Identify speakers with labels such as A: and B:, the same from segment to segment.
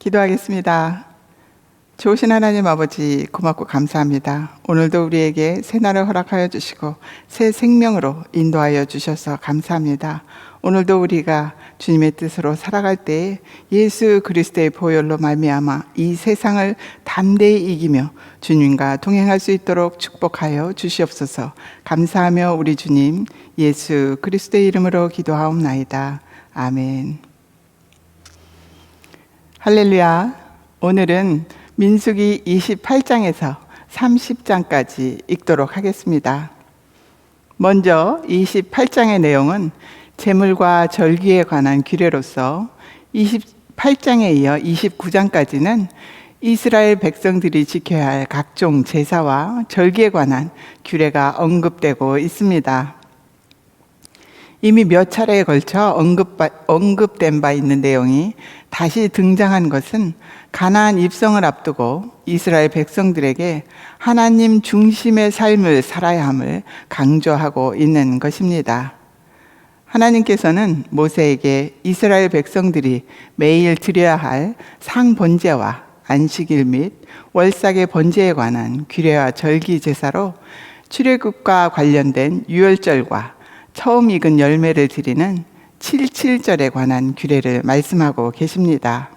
A: 기도하겠습니다. 좋으신 하나님 아버지, 고맙고 감사합니다. 오늘도 우리에게 새 날을 허락하여 주시고 새 생명으로 인도하여 주셔서 감사합니다. 오늘도 우리가 주님의 뜻으로 살아갈 때에 예수 그리스도의 보혈로 말미암아 이 세상을 담대히 이기며 주님과 동행할 수 있도록 축복하여 주시옵소서. 감사하며 우리 주님 예수 그리스도의 이름으로 기도하옵나이다. 아멘. 할렐루야. 오늘은 민수기 28장에서 30장까지 읽도록 하겠습니다. 먼저 28장의 내용은 제물과 절기에 관한 규례로서 28장에 이어 29장까지는 이스라엘 백성들이 지켜야 할 각종 제사와 절기에 관한 규례가 언급되고 있습니다. 이미 몇 차례에 걸쳐 언급된 바 있는 내용이 다시 등장한 것은 가나안 입성을 앞두고 이스라엘 백성들에게 하나님 중심의 삶을 살아야 함을 강조하고 있는 것입니다. 하나님께서는 모세에게 이스라엘 백성들이 매일 드려야 할 상번제와 안식일 및 월삭의 번제에 관한 규례와 절기 제사로 출애굽과 관련된 유월절과 처음 익은 열매를 드리는 77절에 관한 규례를 말씀하고 계십니다.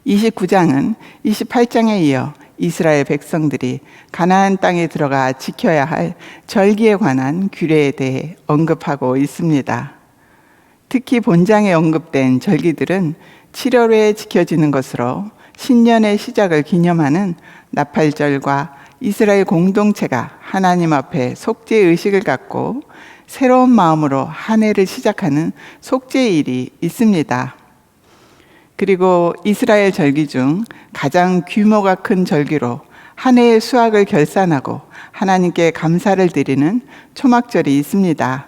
A: 29장은 28장에 이어 이스라엘 백성들이 가나안 땅에 들어가 지켜야 할 절기에 관한 규례에 대해 언급하고 있습니다. 특히 본장에 언급된 절기들은 7월에 지켜지는 것으로 신년의 시작을 기념하는 나팔절과 이스라엘 공동체가 하나님 앞에 속죄의식을 갖고 새로운 마음으로 한 해를 시작하는 속죄일이 있습니다. 그리고 이스라엘 절기 중 가장 규모가 큰 절기로 한 해의 수확을 결산하고 하나님께 감사를 드리는 초막절이 있습니다.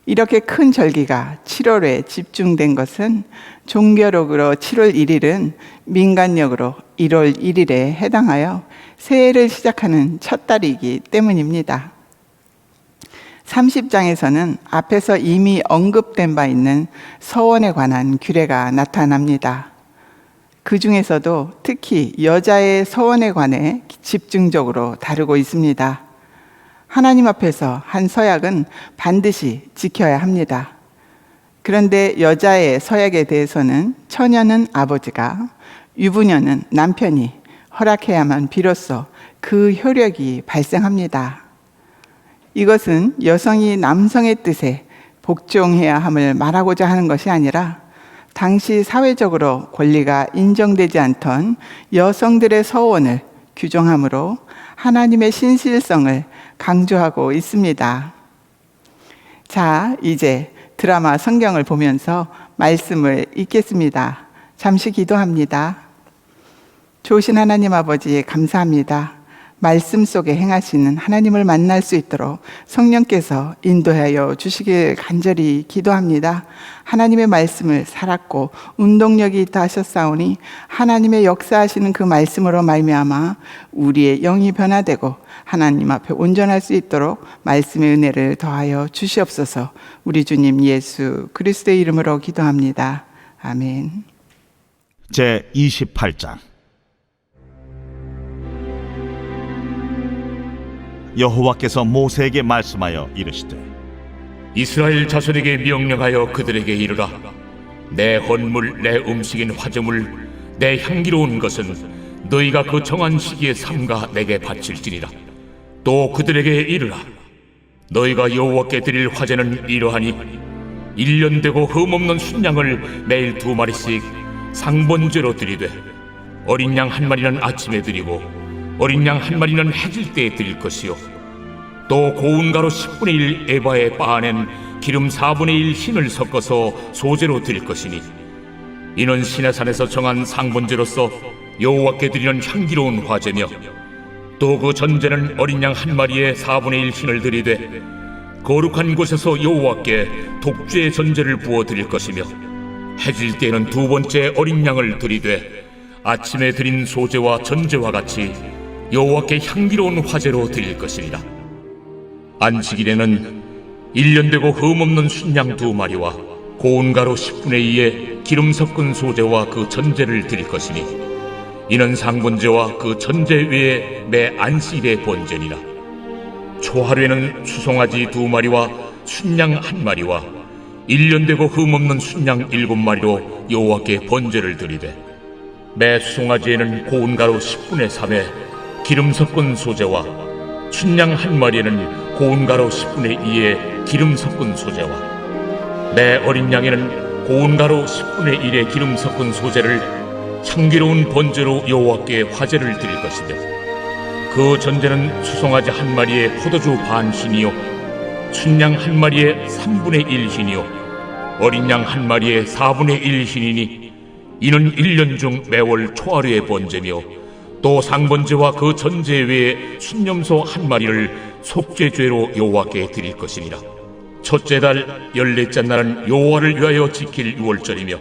A: 이렇게 큰 절기가 7월에 집중된 것은 종교력으로 7월 1일은 민간력으로 1월 1일에 해당하여 새해를 시작하는 첫 달이기 때문입니다. 30장에서는 앞에서 이미 언급된 바 있는 서원에 관한 규례가 나타납니다. 그 중에서도 특히 여자의 서원에 관해 집중적으로 다루고 있습니다. 하나님 앞에서 한 서약은 반드시 지켜야 합니다. 그런데 여자의 서약에 대해서는 처녀는 아버지가, 유부녀는 남편이 허락해야만 비로소 그 효력이 발생합니다. 이것은 여성이 남성의 뜻에 복종해야 함을 말하고자 하는 것이 아니라 당시 사회적으로 권리가 인정되지 않던 여성들의 서원을 규정함으로 하나님의 신실성을 강조하고 있습니다. 자, 이제 드라마 성경을 보면서 말씀을 읽겠습니다. 잠시 기도합니다. 좋으신 하나님 아버지, 감사합니다. 말씀 속에 행하시는 하나님을 만날 수 있도록 성령께서 인도하여 주시길 간절히 기도합니다. 하나님의 말씀을 살았고 운동력이 있다 하셨사오니 하나님의 역사하시는 그 말씀으로 말미암아 우리의 영이 변화되고 하나님 앞에 온전할 수 있도록 말씀의 은혜를 더하여 주시옵소서. 우리 주님 예수 그리스도의 이름으로 기도합니다. 아멘.
B: 제 28장. 여호와께서 모세에게 말씀하여 이르시되
C: 이스라엘 자손에게 명령하여 그들에게 이르라. 내 헌물, 내 음식인 화제물, 내 향기로운 것은 너희가 그 정한 시기에 삼가 내게 바칠지니라. 또 그들에게 이르라. 너희가 여호와께 드릴 화제는 이러하니 1년 되고 흠없는 순양을 매일 2마리씩 상번제로 드리되 어린 양 1마리는 아침에 드리고 어린 양 1마리는 해질 때에 드릴 것이요 또 고운 가루 10분의 1 에바에 빻아낸 기름 4분의 1 흰을 섞어서 소제로 드릴 것이니 이는 시내산에서 정한 상번제로서 여호와께 드리는 향기로운 화제며 또 그 전제는 어린 양 1마리에 4분의 1 흰을 드리되 거룩한 곳에서 여호와께 독주의 전제를 부어 드릴 것이며 해질 때에는 2번째 어린 양을 드리되 아침에 드린 소제와 전제와 같이 여호와께 향기로운 화제로 드릴 것이니라. 안식일에는 1년 되고 흠없는 순양 2마리와 고운 가루 10분의 2에 기름 섞은 소제와 그 전제를 드릴 것이니 이는 상번제와 그 전제 외에 매 안식일의 번제니라. 초하루에는 수송아지 2마리와 순양 1마리와 1년 되고 흠없는 순양 7마리로 여호와께 번제를 드리되 매 수송아지에는 고운 가루 10분의 3에 기름 섞은 소제와 순양 1마리에는 고운 가루 10분의 2에 기름 섞은 소제와 매 어린 양에는 고운 가루 10분의 1에 기름 섞은 소제를 향기로운 번제로 여호와께 화제를 드릴 것이며 그 전제는 수송아지 1마리에 포도주 반 흰이요 순양 1마리에 3분의 1 흰이요 어린 양 1마리에 4분의 1 흰이니 이는 1년 중 매월 초하루의 번제며 또 상번제와 그 전제 외에 순념소 1마리를 속죄죄로 여호와께 드릴 것이니라. 첫째 달 14째 날은 여호와를 위하여 지킬 유월절이며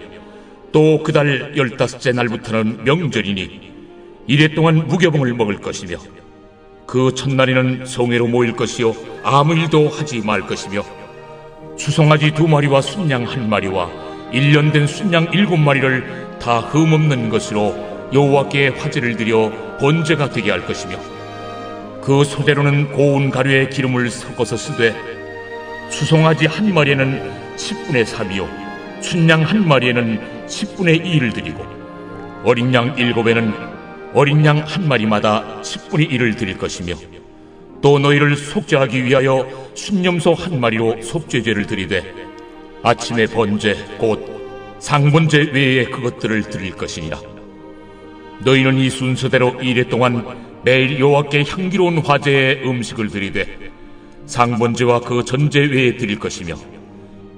C: 또 그 달 15째 날부터는 명절이니 이래 동안 무교봉을 먹을 것이며 그 첫날에는 성회로 모일 것이요 아무 일도 하지 말 것이며 수송아지 2마리와 순양 1마리와 1년 된 순양 7마리를 다 흠없는 것으로 여호와께 화제를 드려 번제가 되게 할 것이며 그 소재로는 고운 가루에 기름을 섞어서 쓰되 수송아지 1마리에는 10분의 3이요 순양 1마리에는 10분의 2를 드리고 어린 양 7에는 어린 양 1마리마다 10분의 1을 드릴 것이며 또 너희를 속죄하기 위하여 순념소 1마리로 속죄제를 드리되 아침의 번제 곧 상번제 외에 그것들을 드릴 것이니라. 너희는 이 순서대로 이래 동안 매일 여호와께 향기로운 화제의 음식을 드리되 상번제와 그 전제 외에 드릴 것이며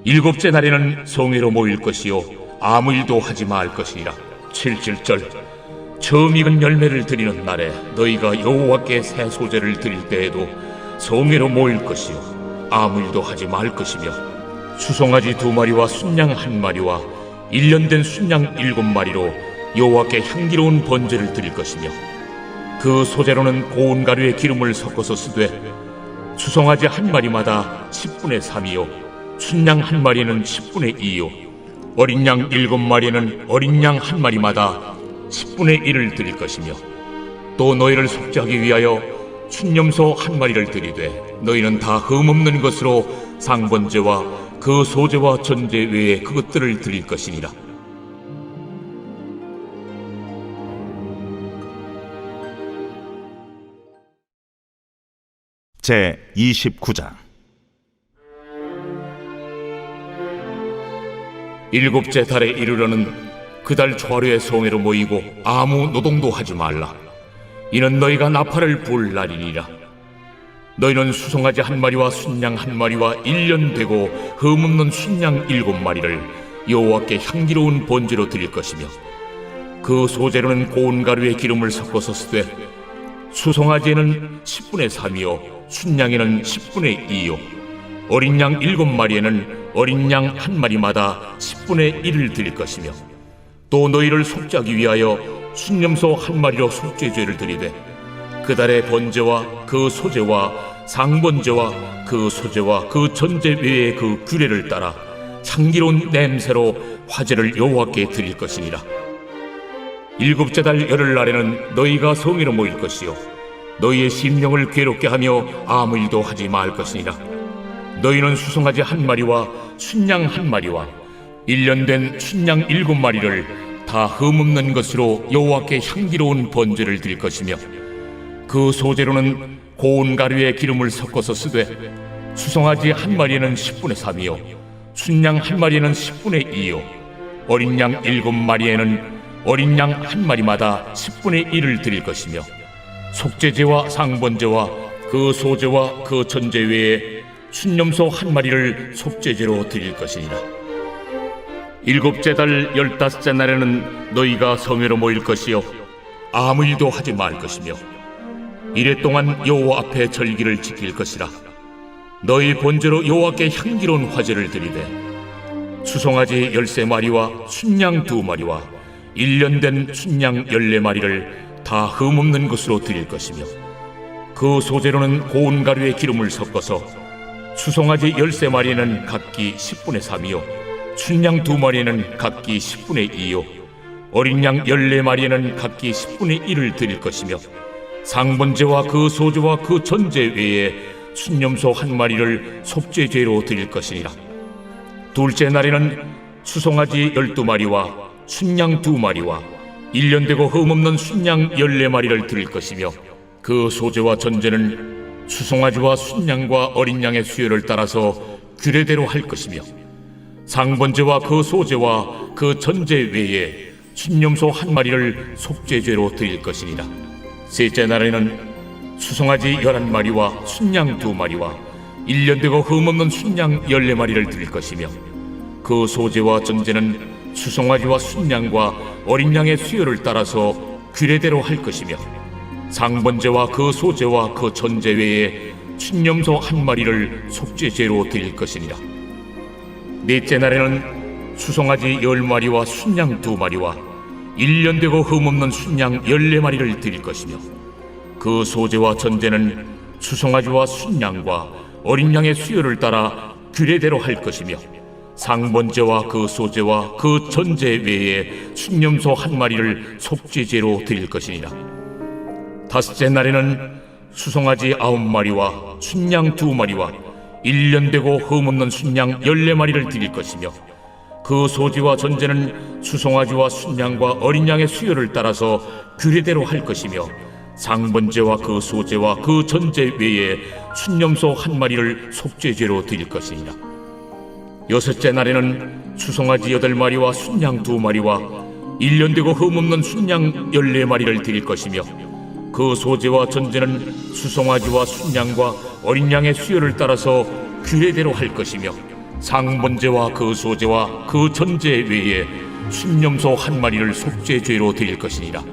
C: 7째 날에는 성회로 모일 것이요 아무 일도 하지 말 것이니라. 7절 처음 익은 열매를 드리는 날에 너희가 여호와께 새 소제를 드릴 때에도 성회로 모일 것이요 아무 일도 하지 말 것이며 수송아지 2마리와 순양 1마리와 1년 된 순양 7마리로 여호와께 향기로운 번제를 드릴 것이며 그 소제로는 고운 가루에 기름을 섞어서 쓰되 수송아지 1마리마다 10분의 3이요 순양 1마리는 10분의 2요 어린 양 7마리는 어린 양 1마리마다 10분의 1을 드릴 것이며 또 너희를 속죄하기 위하여 순념소 1마리를 드리되 너희는 다 흠없는 것으로 상번제와 그 소제와 전제 외에 그것들을 드릴 것이니라.
B: 제 29장
C: 7째 달에 이르러는 그 달 초하루에 성회로 모이고 아무 노동도 하지 말라. 이는 너희가 나팔을 불 날이니라. 너희는 수송아지 1마리와 순양 1마리와 1년 되고 흠없는 순양 7마리를 여호와께 향기로운 번제로 드릴 것이며 그 소제로는 고운 가루에 기름을 섞어서 쓰되 수송아지에는 10분의 3이요 순양에는 10분의 2요 어린 양 7마리에는 어린 양 1마리마다 10분의 1을 드릴 것이며 또 너희를 속죄하기 위하여 순념소 1마리로 속죄죄를 드리되 그 달의 번제와 그 소제와 상번제와 그 소제와 그 전제 외에 그 규례를 따라 향기로운 냄새로 화제를 여호와께 드릴 것이니라. 7째 달 열흘날에는 너희가 성회로 모일 것이요 너희의 심령을 괴롭게 하며 아무 일도 하지 말 것이니라. 너희는 수송아지 1마리와 순양 1마리와 1년 된 순양 7마리를 다 흠없는 것으로 여호와께 향기로운 번제를 드릴 것이며 그 소제로는 고운 가루에 기름을 섞어서 쓰되 수송아지 1마리에는 10분의 3이요 순양 1마리에는 10분의 2요 어린 양 7마리에는 어린 양 1마리마다 10분의 1을 드릴 것이며 속죄제와 상번제와 그 소제와 그 전제 외에 순념소 1마리를 속죄제로 드릴 것이니라. 7째 달 15째 날에는 너희가 성회로 모일 것이요 아무 일도 하지 말 것이며 이래 동안 여호와 앞에 절기를 지킬 것이라. 너희 번제로 여호와께 향기로운 화제를 드리되 수송아지 13마리와 순양 2마리와 1년 된 순양 14마리를 다 흠없는 것으로 드릴 것이며 그 소제로는 고운 가루에 기름을 섞어서 수송아지 13마리는 각기 10분의 3이요 춘양 2마리는 각기 10분의 2요 어린 양 14마리에는 각기 10분의 1을 드릴 것이며 상번제와 그 소제와 그 전제 외에 순념소 1마리를 속죄죄로 드릴 것이니라. 둘째 날에는 수송아지 12마리와 순양 2마리와 1년 되고 흠없는 순양 14마리를 드릴 것이며 그 소제와 전제는 수송아지와 순양과 어린 양의 수요를 따라서 규례대로 할 것이며 상번제와 그 소제와 그 전제 외에 순념소 1마리를 속죄죄로 드릴 것이니라. 셋째 날에는 수송아지 11마리와 순양 2마리와 1년 되고 흠없는 순양 14마리를 드릴 것이며 그 소제와 전제는 수송아지와 순양과 어린 양의 수요를 따라서 규례대로 할 것이며 상번제와 그 소제와 그 전제 외에 순념소 1마리를 속죄죄로 드릴 것이니라. 넷째 날에는 수송아지 10마리와 순양 2마리와 1년 되고 흠없는 순양 14마리를 드릴 것이며 그 소제와 전제는 수송아지와 순양과 어린 양의 수요를 따라 규례대로 할 것이며 상번제와 그 소제와 그 전제 외에 순념소 1마리를 속죄죄로 드릴 것이니라. 다섯째 날에는 수송아지 9마리와 순양 2마리와 1년 되고 흠없는 순양 14마리를 드릴 것이며 그 소지와 전제는 수송아지와 순양과 어린 양의 수요를 따라서 규례대로 할 것이며 상번제와 그 소제와 그 전제 외에 순념소 1마리를 속죄죄로 드릴 것이니라. 여섯째 날에는 수송아지 8마리와 순양 2마리와 1년 되고 흠없는 순양 14마리를 드릴 것이며 그 소제와 전제는 수송아지와 순양과 어린 양의 수요를 따라서 규례대로 할 것이며 상번제와 그 소제와 그 전제 외에 순념소 1마리를 속죄죄로 드릴 것이니라.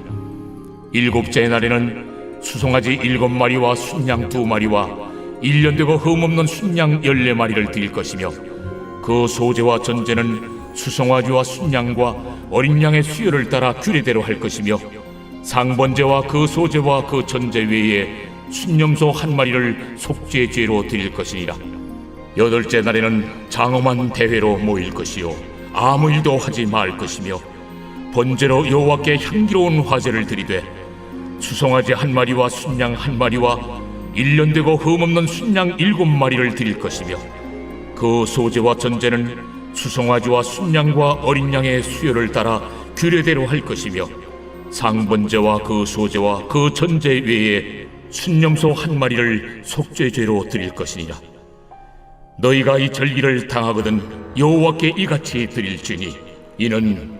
C: 일곱째 날에는 수송아지 7마리와 순양 2마리와 1년 되고 흠없는 순양 14마리를 드릴 것이며 그 소제와 전제는 수송아지와 순양과 어린 양의 수요를 따라 규례대로 할 것이며 상번제와 그 소제와 그 전제 외에 순념소 1마리를 속죄죄로 드릴 것이니라. 여덟째 날에는 장엄한 대회로 모일 것이요 아무 일도 하지 말 것이며 번제로 여호와께 향기로운 화제를 드리되 수송아지 1마리와 순양 1마리와 1년 되고 흠없는 순양 7마리를 드릴 것이며 그 소제와 전제는 수송아지와 순양과 어린 양의 수요를 따라 규례대로 할 것이며 상번제와 그 소제와 그 전제 외에 순념소 1마리를 속죄죄로 드릴 것이니라. 너희가 이 절기를 당하거든 여호와께 이같이 드릴지니 이는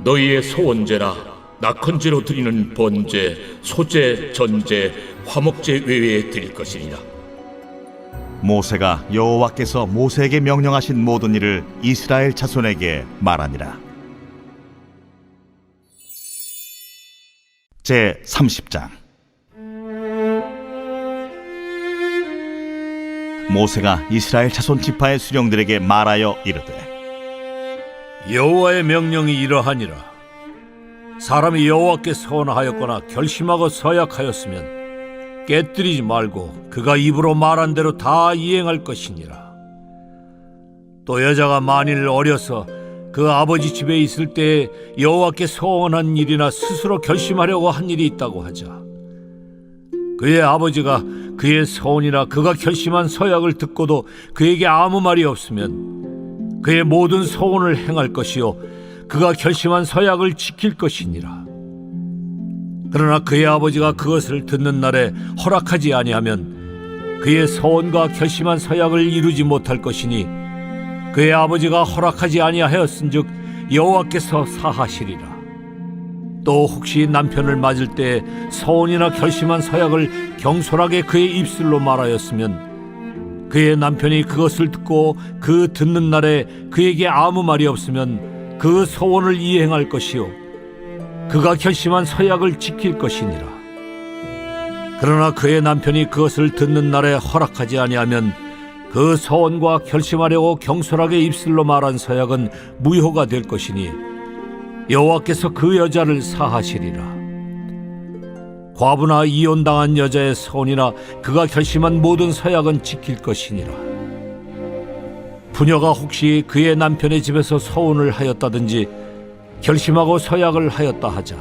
C: 너희의 소원제나 낙헌제로 드리는 번제, 소제, 전제, 화목제 외에 드릴 것이니라.
B: 모세가 여호와께서 모세에게 명령하신 모든 일을 이스라엘 자손에게 말하니라. 제 30장. 모세가 이스라엘 자손 지파의 수령들에게 말하여 이르되
D: 여호와의 명령이 이러하니라. 사람이 여호와께 서원하였거나 결심하고 서약하였으면 깨뜨리지 말고 그가 입으로 말한 대로 다 이행할 것이니라. 또 여자가 만일 어려서 그 아버지 집에 있을 때 여호와께 서원한 일이나 스스로 결심하려고 한 일이 있다고 하자. 그의 아버지가 그의 서원이나 그가 결심한 서약을 듣고도 그에게 아무 말이 없으면 그의 모든 서원을 행할 것이요 그가 결심한 서약을 지킬 것이니라. 그러나 그의 아버지가 그것을 듣는 날에 허락하지 아니하면 그의 서원과 결심한 서약을 이루지 못할 것이니 그의 아버지가 허락하지 아니하였은즉 여호와께서 사하시리라. 또 혹시 남편을 맞을 때 서원이나 결심한 서약을 경솔하게 그의 입술로 말하였으면 그의 남편이 그것을 듣고 그 듣는 날에 그에게 아무 말이 없으면 그 서원을 이행할 것이요 그가 결심한 서약을 지킬 것이니라. 그러나 그의 남편이 그것을 듣는 날에 허락하지 아니하면 그 서원과 결심하려고 경솔하게 입술로 말한 서약은 무효가 될 것이니 여호와께서 그 여자를 사하시리라. 과부나 이혼당한 여자의 서원이나 그가 결심한 모든 서약은 지킬 것이니라. 부녀가 혹시 그의 남편의 집에서 서운을 하였다든지 결심하고 서약을 하였다 하자.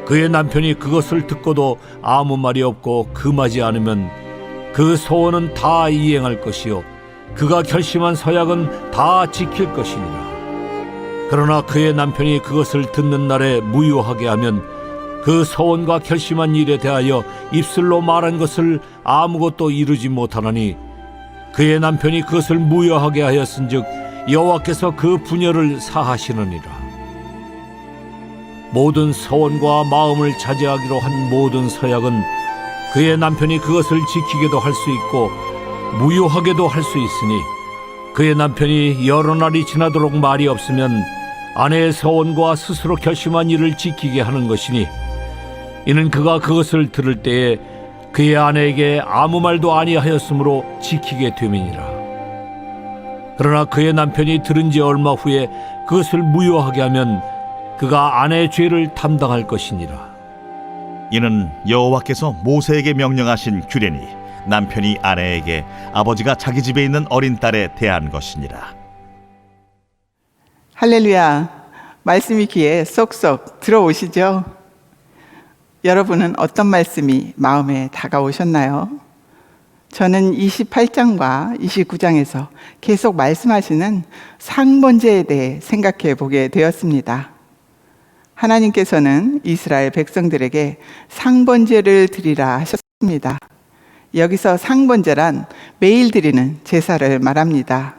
D: 그의 남편이 그것을 듣고도 아무 말이 없고 금하지 않으면 그 소원은 다 이행할 것이요 그가 결심한 서약은 다 지킬 것이니라. 그러나 그의 남편이 그것을 듣는 날에 무효하게 하면 그 소원과 결심한 일에 대하여 입술로 말한 것을 아무것도 이루지 못하나니 그의 남편이 그것을 무효하게 하였은즉 여호와께서 그 부녀를 사하시느니라. 모든 서원과 마음을 자제하기로 한 모든 서약은 그의 남편이 그것을 지키게도 할 수 있고 무효하게도 할 수 있으니 그의 남편이 여러 날이 지나도록 말이 없으면 아내의 서원과 스스로 결심한 일을 지키게 하는 것이니 이는 그가 그것을 들을 때에 그의 아내에게 아무 말도 아니하였으므로 지키게 됨이니라. 그러나 그의 남편이 들은 지 얼마 후에 그것을 무효하게 하면 그가 아내의 죄를 담당할 것이니라.
B: 이는 여호와께서 모세에게 명령하신 규례니 남편이 아내에게 아버지가 자기 집에 있는 어린 딸에 대한 것이니라.
A: 할렐루야. 말씀이 귀에 쏙쏙 들어오시죠? 여러분은 어떤 말씀이 마음에 다가오셨나요? 저는 28장과 29장에서 계속 말씀하시는 상번제에 대해 생각해 보게 되었습니다. 하나님께서는 이스라엘 백성들에게 상번제를 드리라 하셨습니다. 여기서 상번제란 매일 드리는 제사를 말합니다.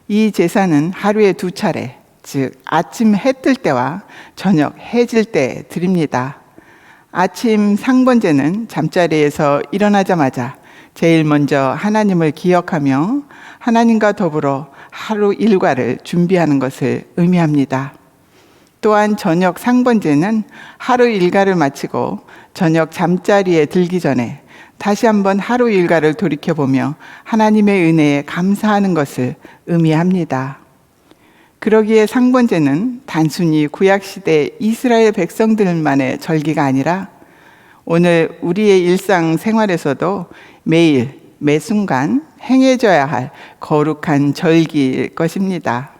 A: 이 제사는 하루에 2차례, 즉 아침 해 뜰 때와 저녁 해 질 때 드립니다. 아침 상번제는 잠자리에서 일어나자마자 제일 먼저 하나님을 기억하며 하나님과 더불어 하루 일과를 준비하는 것을 의미합니다. 또한 저녁 상번제는 하루 일과를 마치고 저녁 잠자리에 들기 전에 다시 한번 하루 일과를 돌이켜보며 하나님의 은혜에 감사하는 것을 의미합니다. 그러기에 상번제는 단순히 구약시대 이스라엘 백성들만의 절기가 아니라 오늘 우리의 일상생활에서도 매일 매 순간 행해져야 할 거룩한 절기일 것입니다.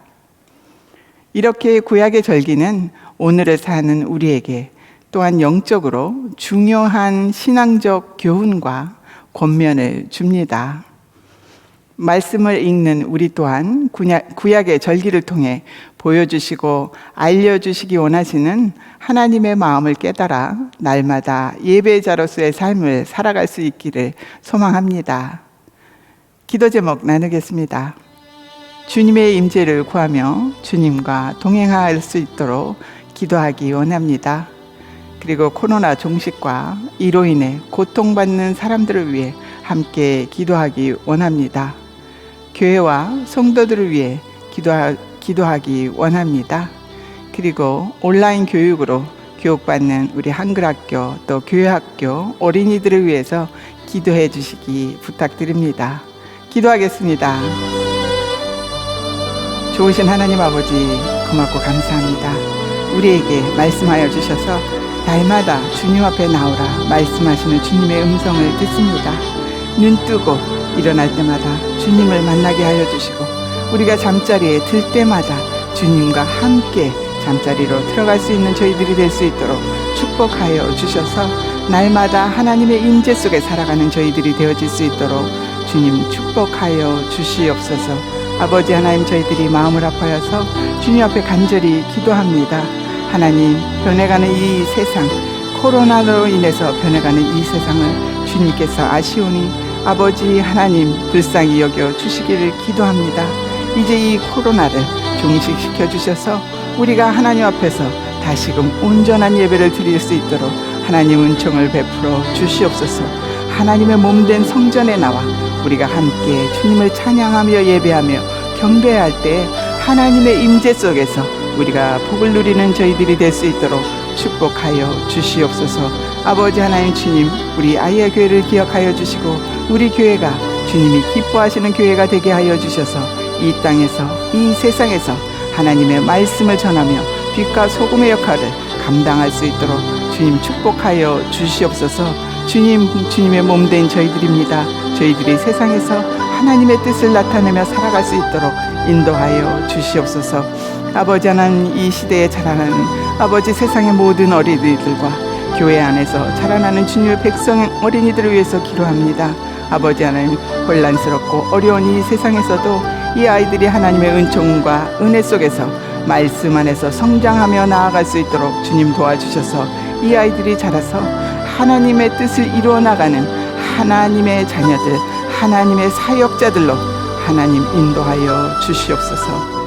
A: 이렇게 구약의 절기는 오늘을 사는 우리에게 또한 영적으로 중요한 신앙적 교훈과 권면을 줍니다. 말씀을 읽는 우리 또한 구약의 절기를 통해 보여주시고 알려주시기 원하시는 하나님의 마음을 깨달아 날마다 예배자로서의 삶을 살아갈 수 있기를 소망합니다. 기도 제목 나누겠습니다. 주님의 임재를 구하며 주님과 동행할 수 있도록 기도하기 원합니다. 그리고 코로나 종식과 이로 인해 고통받는 사람들을 위해 함께 기도하기 원합니다. 교회와 성도들을 위해 기도하기 원합니다. 그리고 온라인 교육으로 교육받는 우리 한글학교 또 교회학교 어린이들을 위해서 기도해 주시기 부탁드립니다. 기도하겠습니다. 좋으신 하나님 아버지 고맙고 감사합니다. 우리에게 말씀하여 주셔서 날마다 주님 앞에 나오라 말씀하시는 주님의 음성을 듣습니다. 눈 뜨고 일어날 때마다 주님을 만나게 하여 주시고 우리가 잠자리에 들 때마다 주님과 함께 잠자리로 들어갈 수 있는 저희들이 될 수 있도록 축복하여 주셔서 날마다 하나님의 임재 속에 살아가는 저희들이 되어질 수 있도록 주님 축복하여 주시옵소서. 아버지 하나님, 저희들이 마음을 아파여서 주님 앞에 간절히 기도합니다. 하나님, 변해가는 이 세상, 코로나로 인해서 변해가는 이 세상을 주님께서 아시오니 아버지 하나님 불쌍히 여겨 주시기를 기도합니다. 이제 이 코로나를 종식시켜 주셔서 우리가 하나님 앞에서 다시금 온전한 예배를 드릴 수 있도록 하나님 은총을 베풀어 주시옵소서. 하나님의 몸된 성전에 나와 우리가 함께 주님을 찬양하며 예배하며 경배할 때 하나님의 임재 속에서 우리가 복을 누리는 저희들이 될 수 있도록 축복하여 주시옵소서. 아버지 하나님, 주님, 우리 아이의 교회를 기억하여 주시고 우리 교회가 주님이 기뻐하시는 교회가 되게 하여 주셔서 이 땅에서 이 세상에서 하나님의 말씀을 전하며 빛과 소금의 역할을 감당할 수 있도록 주님 축복하여 주시옵소서. 주님의 몸된 저희들입니다. 저희들이 세상에서 하나님의 뜻을 나타내며 살아갈 수 있도록 인도하여 주시옵소서. 아버지, 하나님, 이 시대에 자라나는 아버지 세상의 모든 어린이들과 교회 안에서 자라나는 주님의 백성 어린이들을 위해서 기도합니다. 아버지 하나님, 혼란스럽고 어려운 이 세상에서도 이 아이들이 하나님의 은총과 은혜 속에서 말씀 안에서 성장하며 나아갈 수 있도록 주님 도와주셔서 이 아이들이 자라서 하나님의 뜻을 이루어 나가는 하나님의 자녀들, 하나님의 사역자들로 하나님 인도하여 주시옵소서.